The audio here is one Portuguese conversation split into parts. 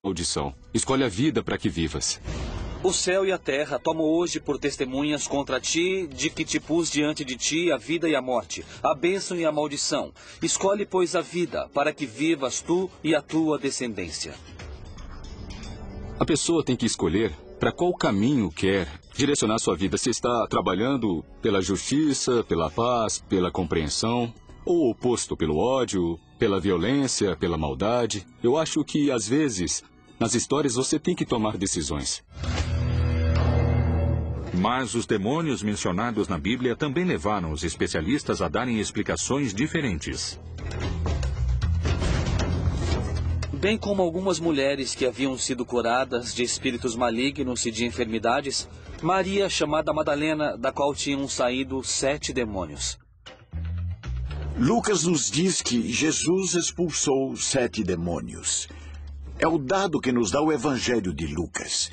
maldição. Escolhe a vida para que vivas. O céu e a terra tomo hoje por testemunhas contra ti, de que te pus diante de ti a vida e a morte, a bênção e a maldição. Escolhe, pois, a vida, para que vivas tu e a tua descendência. A pessoa tem que escolher para qual caminho quer direcionar sua vida. Se está trabalhando pela justiça, pela paz, pela compreensão, ou oposto pelo ódio, pela violência, pela maldade. Eu acho que, às vezes, nas histórias você tem que tomar decisões. Mas os demônios mencionados na Bíblia também levaram os especialistas a darem explicações diferentes. Bem como algumas mulheres que haviam sido curadas de espíritos malignos e de enfermidades, Maria, chamada Madalena, da qual tinham saído 7 demônios. Lucas nos diz que Jesus expulsou 7 demônios. É o dado que nos dá o Evangelho de Lucas.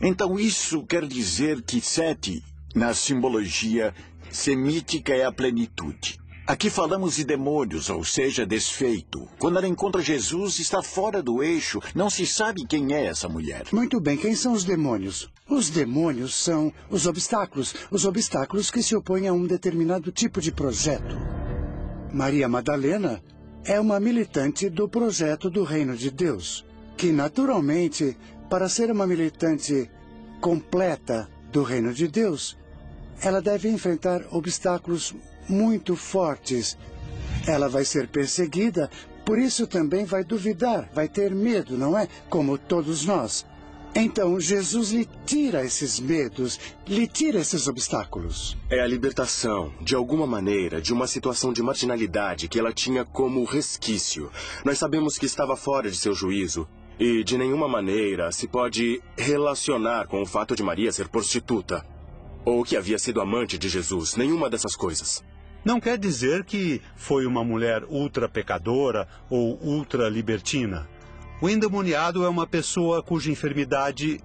Então isso quer dizer que 7, na simbologia semítica, é a plenitude. Aqui falamos de demônios, ou seja, desfeito. Quando ela encontra Jesus, está fora do eixo. Não se sabe quem é essa mulher. Muito bem, quem são os demônios? Os demônios são os obstáculos que se opõem a um determinado tipo de projeto. Maria Madalena é uma militante do projeto do Reino de Deus, que naturalmente, para ser uma militante completa do Reino de Deus, ela deve enfrentar obstáculos muito fortes. Ela vai ser perseguida, por isso também vai duvidar, vai ter medo, não é? Como todos nós. Então, Jesus lhe tira esses medos, lhe tira esses obstáculos. É a libertação, de alguma maneira, de uma situação de marginalidade que ela tinha como resquício. Nós sabemos que estava fora de seu juízo e, de nenhuma maneira, se pode relacionar com o fato de Maria ser prostituta ou que havia sido amante de Jesus. Nenhuma dessas coisas. Não quer dizer que foi uma mulher ultra pecadora ou ultra libertina. O endemoniado é uma pessoa cuja enfermidade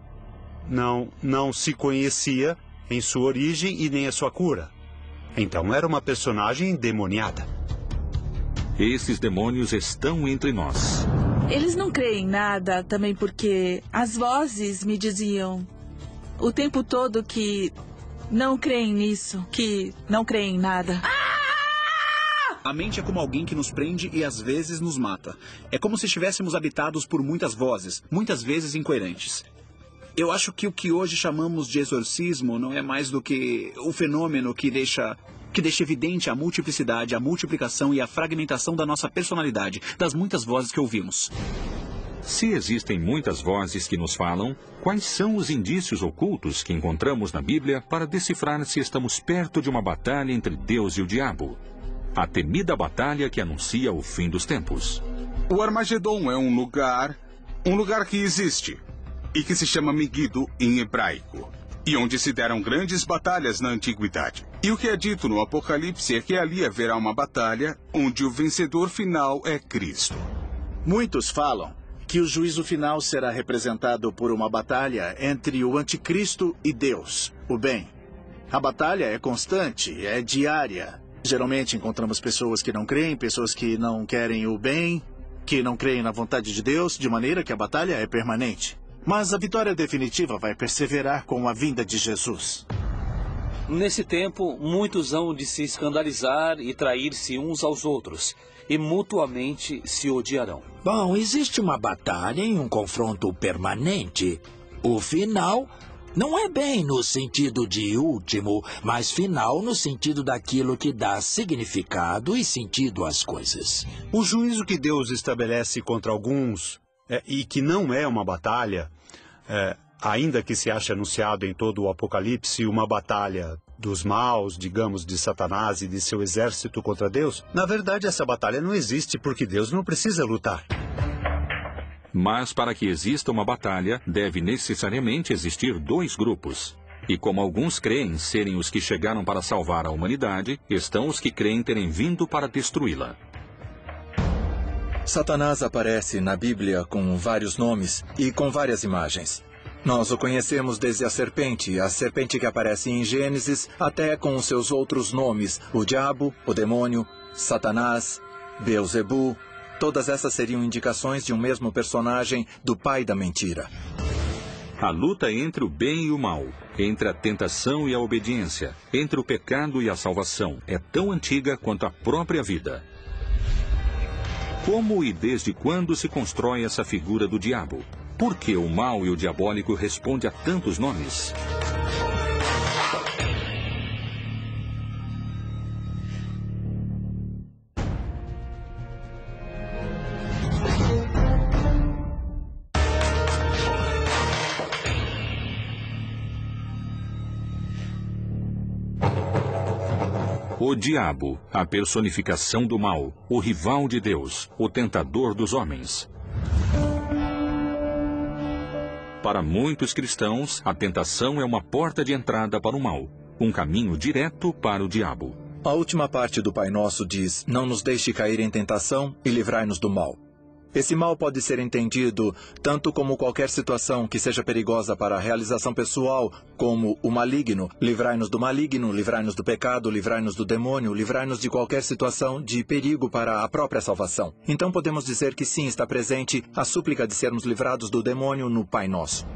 não se conhecia em sua origem e nem a sua cura. Então era uma personagem endemoniada. Esses demônios estão entre nós. Eles não creem em nada também porque as vozes me diziam o tempo todo que não creem nisso, que não creem em nada. A mente é como alguém que nos prende e às vezes nos mata. É como se estivéssemos habitados por muitas vozes, muitas vezes incoerentes. Eu acho que o que hoje chamamos de exorcismo não é mais do que o fenômeno que deixa evidente a multiplicidade, a multiplicação e a fragmentação da nossa personalidade, das muitas vozes que ouvimos. Se existem muitas vozes que nos falam, quais são os indícios ocultos que encontramos na Bíblia para decifrar se estamos perto de uma batalha entre Deus e o diabo? A temida batalha que anuncia o fim dos tempos. O Armagedon é um lugar que existe e que se chama Megido em hebraico, e onde se deram grandes batalhas na antiguidade. E o que é dito no Apocalipse é que ali haverá uma batalha onde o vencedor final é Cristo. Muitos falam que o juízo final será representado por uma batalha entre o anticristo e Deus, o bem. A batalha é constante, é diária. Geralmente encontramos pessoas que não creem, pessoas que não querem o bem, que não creem na vontade de Deus, de maneira que a batalha é permanente. Mas a vitória definitiva vai perseverar com a vinda de Jesus. Nesse tempo, muitos hão de se escandalizar e trair-se uns aos outros, e mutuamente se odiarão. Bom, existe uma batalha em um confronto permanente. O final não é bem no sentido de último, mas final no sentido daquilo que dá significado e sentido às coisas. O juízo que Deus estabelece contra alguns, e que não é uma batalha, ainda que se ache anunciado em todo o Apocalipse uma batalha dos maus, digamos, de Satanás e de seu exército contra Deus, na verdade essa batalha não existe porque Deus não precisa lutar. Mas para que exista uma batalha, deve necessariamente existir 2 grupos. E como alguns creem serem os que chegaram para salvar a humanidade, estão os que creem terem vindo para destruí-la. Satanás aparece na Bíblia com vários nomes e com várias imagens. Nós o conhecemos desde a serpente que aparece em Gênesis, até com os seus outros nomes, o diabo, o demônio, Satanás, Beelzebu, Todas essas seriam indicações de um mesmo personagem do pai da mentira. A luta entre o bem e o mal, entre a tentação e a obediência, entre o pecado e a salvação, é tão antiga quanto a própria vida. Como e desde quando se constrói essa figura do diabo? Por que o mal e o diabólico respondem a tantos nomes? O diabo, a personificação do mal, o rival de Deus, o tentador dos homens. Para muitos cristãos, a tentação é uma porta de entrada para o mal, um caminho direto para o diabo. A última parte do Pai Nosso diz: não nos deixe cair em tentação e livrai-nos do mal. Esse mal pode ser entendido tanto como qualquer situação que seja perigosa para a realização pessoal, como o maligno. Livrai-nos do maligno, livrai-nos do pecado, livrai-nos do demônio, livrai-nos de qualquer situação de perigo para a própria salvação. Então podemos dizer que sim, está presente a súplica de sermos livrados do demônio no Pai Nosso.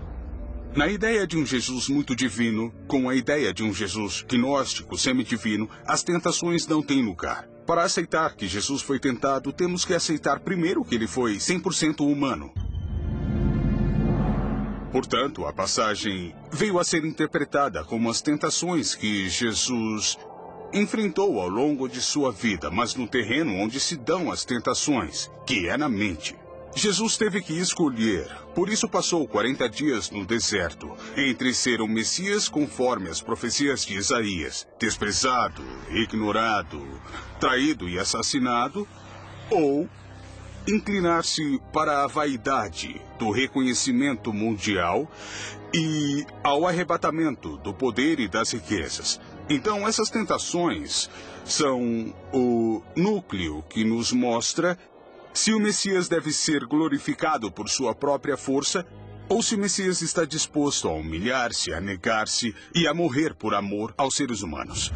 Na ideia de um Jesus muito divino, com a ideia de um Jesus gnóstico semidivino, as tentações não têm lugar. Para aceitar que Jesus foi tentado, temos que aceitar primeiro que ele foi 100% humano. Portanto, a passagem veio a ser interpretada como as tentações que Jesus enfrentou ao longo de sua vida, mas no terreno onde se dão as tentações, que é na mente. Jesus teve que escolher, por isso passou 40 dias no deserto, entre ser o Messias conforme as profecias de Isaías, desprezado, ignorado, traído e assassinado, ou inclinar-se para a vaidade do reconhecimento mundial e ao arrebatamento do poder e das riquezas. Então, essas tentações são o núcleo que nos mostra se o Messias deve ser glorificado por sua própria força, ou se o Messias está disposto a humilhar-se, a negar-se e a morrer por amor aos seres humanos.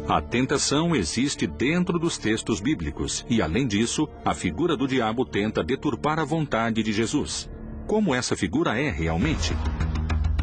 A tentação existe dentro dos textos bíblicos e, além disso, a figura do diabo tenta deturpar a vontade de Jesus. Como essa figura é realmente?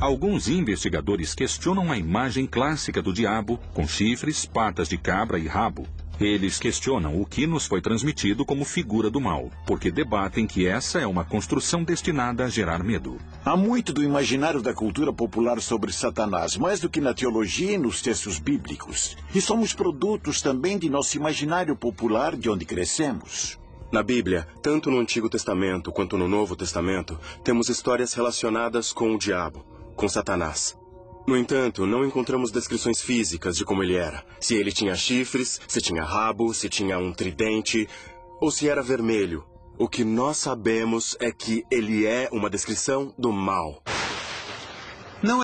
Alguns investigadores questionam a imagem clássica do diabo, com chifres, patas de cabra e rabo. Eles questionam o que nos foi transmitido como figura do mal, porque debatem que essa é uma construção destinada a gerar medo. Há muito do imaginário da cultura popular sobre Satanás, mais do que na teologia e nos textos bíblicos. E somos produtos também de nosso imaginário popular de onde crescemos. Na Bíblia, tanto no Antigo Testamento quanto no Novo Testamento, temos histórias relacionadas com o diabo, com Satanás. No entanto, não encontramos descrições físicas de como ele era. Se ele tinha chifres, se tinha rabo, se tinha um tridente, ou se era vermelho. O que nós sabemos é que ele é uma descrição do mal.